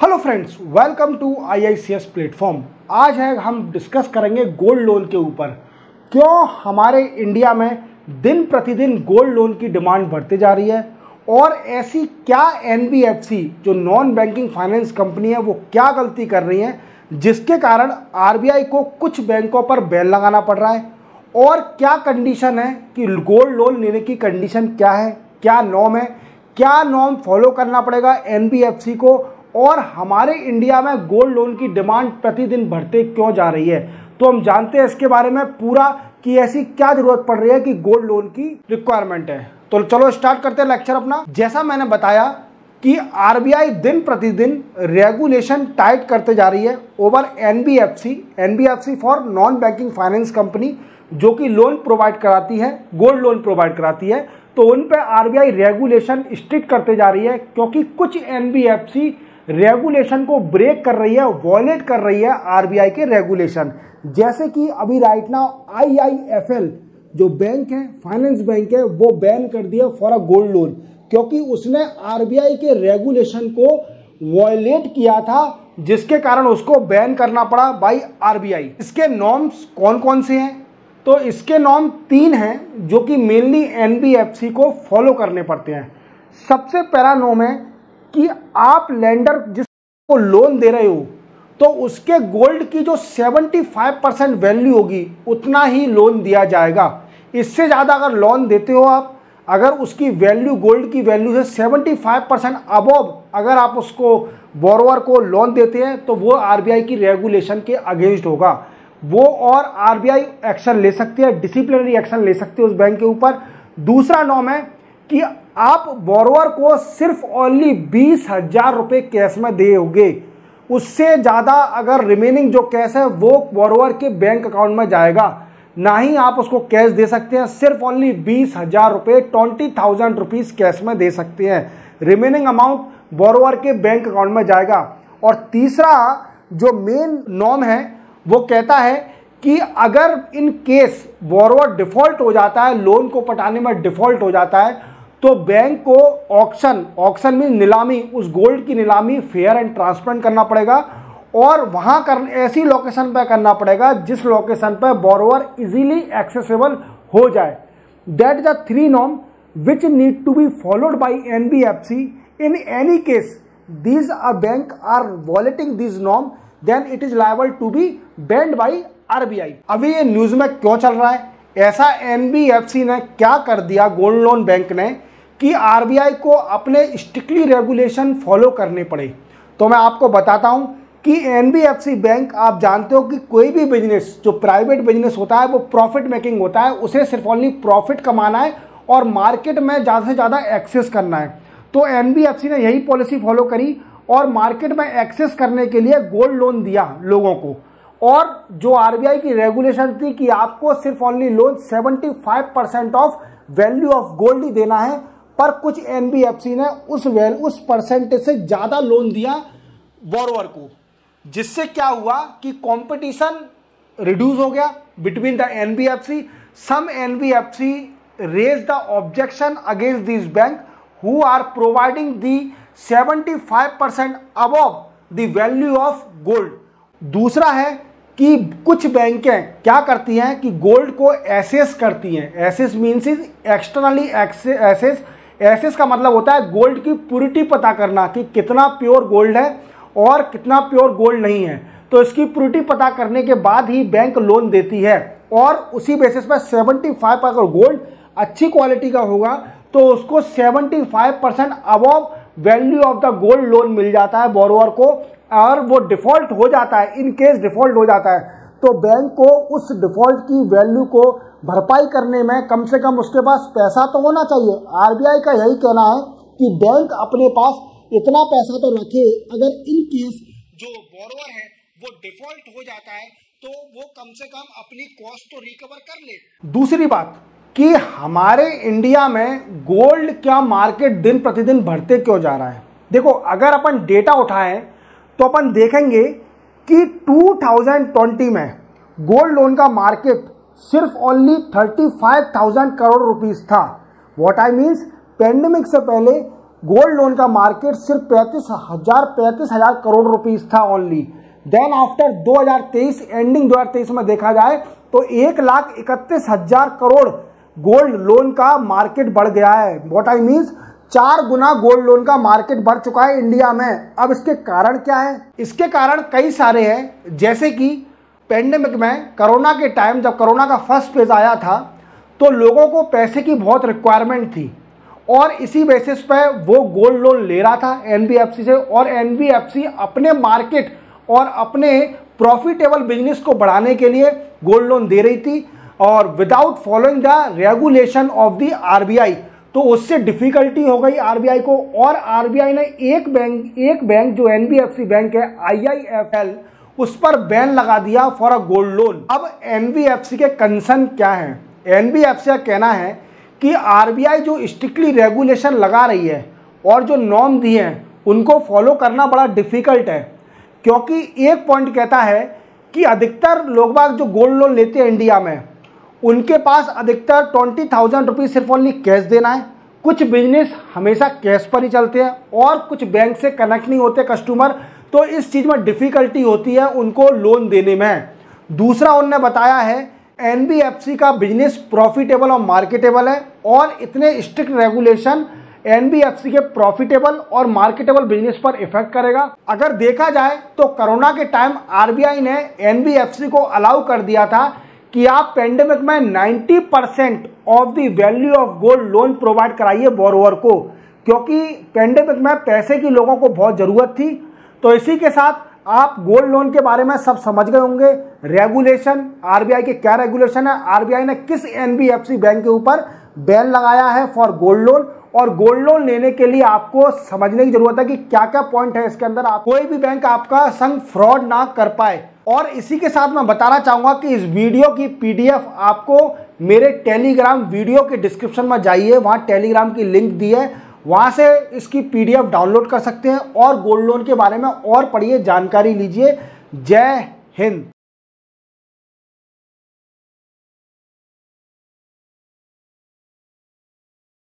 Hello friends, welcome to IICS platform. आज है हम डिस्कस करेंगे गोल्ड लोन के ऊपर। क्यों हमारे इंडिया में दिन प्रतिदिन गोल्ड लोन की डिमांड बढ़ती जा रही है और ऐसी क्या NBFC जो नॉन बैंकिंग फाइनेंस कंपनी है वो क्या गलती कर रही है जिसके कारण RBI को कुछ बैंकों पर बैन लगाना पड़ रहा है, और क्या कंडीशन है कि गोल्ड लोन लेने की कंडीशन क्या है, क्या नॉर्म है, क्या नॉर्म फॉलो करना पड़ेगा NBFC को, और हमारे इंडिया में गोल्ड लोन की डिमांड प्रतिदिन बढ़ते क्यों जा रही है। तो हम जानते हैं इसके बारे में पूरा कि ऐसी क्या जरूरत पड़ रही है कि गोल्ड लोन की रिक्वायरमेंट है। तो चलो स्टार्ट करते हैं लेक्चर अपना। जैसा मैंने बताया कि RBI दिन प्रतिदिन रेगुलेशन टाइट करते जा रही है over NBFC for non banking finance company जो कि लोन प्रोवाइड कराती है, गोल्ड लोन प्रोवाइड कराती है। तो उन पे RBI रेगुलेशन स्ट्रिक्ट करते जा रही है क्योंकि कुछ NBFC रेगुलेशन को ब्रेक कर रही है, वॉयलेट कर रही है RBI के रेगुलेशन। जैसे कि अभी राइट नाउ IIFL जो बैंक है, फाइनेंस बैंक है, वो बैन कर दिया फॉर अ गोल्ड लोन क्योंकि उसने RBI के रेगुलेशन को वॉयलेट किया था, जिसके कारण उसको बैन करना पड़ा बाय RBI। इसके नॉर्म्स कौन कौन से हैं? तो इसके नॉर्म 3 हैं जो कि मेनली NBFC को फॉलो करने पड़ते हैं। सबसे पहला नॉर्म है कि आप लेंडर जिसको लोन दे रहे हो तो उसके गोल्ड की जो 75% वैल्यू होगी उतना ही लोन दिया जाएगा। इससे ज़्यादा अगर लोन देते हो आप, अगर उसकी वैल्यू गोल्ड की वैल्यू से 75% अबव अगर आप उसको बोरोवर को लोन देते हैं तो वो RBI की रेगुलेशन के अगेंस्ट होगा वो, और RBI एक्शन ले सकती है, डिसिप्लिनरी एक्शन ले सकती है उस बैंक के ऊपर। दूसरा नॉर्म है कि आप बोरोवर को सिर्फ ओनली 20,000 रुपये कैश में दोगे, उससे ज़्यादा अगर रिमेनिंग जो कैश है वो बोरोवर के बैंक अकाउंट में जाएगा, ना ही आप उसको कैश दे सकते हैं। सिर्फ ओनली 20,000 रुपये 20,000 रुपीज़ कैश में दे सकते हैं, रिमेनिंग अमाउंट बोरोवर के बैंक अकाउंट में जाएगा। और तीसरा जो मेन नॉर्म है वो कहता है कि अगर इन केस बोरोवर डिफॉल्ट हो जाता है, लोन को पटाने में डिफॉल्ट हो जाता है, तो बैंक को ऑक्शन में नीलामी, उस गोल्ड की नीलामी फेयर एंड ट्रांसपेरेंट करना पड़ेगा, और वहां ऐसी लोकेशन पर करना पड़ेगा जिस लोकेशन पर बोरोवर इजीली एक्सेसिबल हो जाए। That the 3 norm which need to be followed by NBFC। In any case these bank are violating this norm, then it is liable to be banned by RBI। अभी ये news में क्यों चल रहा है? ऐसा NBFC ने क्या कर दिया गोल्ड लोन बैंक ने कि RBI को अपने स्ट्रिक्टली रेगुलेशन फॉलो करने पड़े। तो मैं आपको बताता हूं कि NBFC बैंक, आप जानते हो कि कोई भी बिजनेस जो प्राइवेट बिजनेस होता है वो प्रॉफिट मेकिंग होता है, उसे सिर्फ ओनली प्रॉफिट कमाना है और मार्केट में ज़्यादा से ज़्यादा एक्सेस करना है। तो NBFC ने यही पॉलिसी फॉलो करी और मार्केट में एक्सेस करने के लिए गोल्ड लोन दिया लोगों को। और जो RBI की रेगुलेशन थी कि आपको सिर्फ only loan 75% of value of gold ही देना है, पर कुछ NBFC ने उस परसेंटेज से ज़्यादा लोन दिया बोरोवर को, जिससे क्या हुआ कि कंपटीशन रिड्यूस हो गया between the NBFC। Some NBFC raise the objection against this bank who are providing the 75% above the value of gold. दूसरा है कि कुछ बैंकें क्या करती हैं कि गोल्ड को एसेस करती हैं। Assess means is externally assess. Assess का मतलब होता है गोल्ड की प्योरिटी पता करना कि कितना प्योर गोल्ड है और कितना प्योर गोल्ड नहीं है। तो इसकी प्योरिटी पता करने के बाद ही बैंक लोन देती है, और उसी बेसिस पर 75 अगर गोल्ड अच्छी क्वालिटी का होगा तो उसको 75% above value of the gold loan मिल जाता है बोरोवर को। और वो डिफॉल्ट हो जाता है, इन केस डिफॉल्ट हो जाता है तो बैंक को उस डिफॉल्ट की वैल्यू को भरपाई करने में कम से कम उसके पास पैसा तो होना चाहिए। RBI का यही कहना है कि बैंक अपने पास इतना पैसा तो रखे, अगर इन केस जो बोरोवर है वो डिफॉल्ट हो जाता है तो वो कम से कम अपनी कॉस्ट तो रिकवर कर ले। दूसरी बात कि हमारे इंडिया में गोल्ड क्या मार्केट दिन प्रतिदिन बढ़ते क्यों जा रहा है। देखो, अगर अपन डेटा उठाएं तो अपन देखेंगे कि 2020 में गोल्ड लोन का मार्केट सिर्फ ओनली 35,000 करोड़ रुपीस था। व्हाट आई मीन्स, पेंडेमिक से पहले गोल्ड लोन का मार्केट सिर्फ 35,000 करोड़ रुपीस था ओनली। देन आफ्टर 2023 एंडिंग 2023 में देखा जाए तो 1,31,000 करोड़ गोल्ड लोन का मार्केट बढ़ गया है। What I means 4 Guna gold loan का मार्केट बढ़ चुका है इंडिया में। अब इसके कारण क्या है? इसके कारण कई सारे हैं, जैसे कि पेंडेमिक में कोरोना के टाइम जब कोरोना का फर्स्ट फेज आया था तो लोगों को पैसे की बहुत रिक्वायरमेंट थी और इसी बेसिस पे वो गोल्ड लोन ले रहा था एनबीएफसी से, और एनबीएफसी अपने मार्केट और अपने प्रॉफिटेबल बिजनेस को बढ़ाने के लिए गोल्ड लोन दे रही थी और without following the regulation of the RBI. तो उससे डिफिकल्टी हो गई आरबीआई को, और आरबीआई ने एक बैंक जो एनबीएफसी बैंक है IIFL, उस पर बैन लगा दिया फॉर अ गोल्ड लोन। अब एनबीएफसी के कंसर्न क्या है? एनबीएफसी का कहना है कि आरबीआई जो स्ट्रिक्टली रेगुलेशन लगा रही है और जो नॉर्म दिए हैं उनको फॉलो करना बड़ा डिफिकल्ट है, क्योंकि एक पॉइंट कहता है कि अधिकतर लोग बाग जो गोल्ड लोन लेते हैं इंडिया में, उनके पास अधिकतर 20,000 रुपीज़ सिर्फ ओनली कैश देना है। कुछ बिजनेस हमेशा कैश पर ही चलते हैं और कुछ बैंक से कनेक्ट नहीं होते कस्टमर, तो इस चीज़ में डिफ़िकल्टी होती है उनको लोन देने में। दूसरा उन्होंने बताया है एनबीएफसी का बिजनेस प्रॉफिटेबल और मार्केटेबल है और इतने स्ट्रिक्ट रेगुलेशन एनबीएफसी के प्रॉफिटेबल और मार्केटेबल बिजनेस पर इफेक्ट करेगा। अगर देखा जाए तो कोरोना के टाइम आरबीआई ने एनबीएफसी को अलाउ कर दिया था कि आप पेंडेमिक में 90% of the value of gold loan provide कराइए बोरोवर को, क्योंकि पेंडेमिक में पैसे की लोगों को बहुत ज़रूरत थी। तो इसी के साथ आप गोल्ड लोन के बारे में सब समझ गए होंगे। रेगुलेशन, आरबीआई के क्या रेगुलेशन है, आरबीआई ने किस एनबीएफसी बैंक के ऊपर बैन लगाया है फॉर गोल्ड लोन, और गोल्ड लोन लेने के लिए आपको समझने की जरूरत है कि क्या क्या पॉइंट है इसके अंदर, आप कोई भी बैंक आपका संग फ्रॉड ना कर पाए। और इसी के साथ मैं बताना चाहूँगा कि इस वीडियो की पीडीएफ आपको मेरे टेलीग्राम वीडियो के डिस्क्रिप्शन में जाइए, वहाँ टेलीग्राम की लिंक दी है, वहाँ से इसकी पीडीएफ डाउनलोड कर सकते हैं और गोल्ड लोन के बारे में और पढ़िए, जानकारी लीजिए। जय हिंद।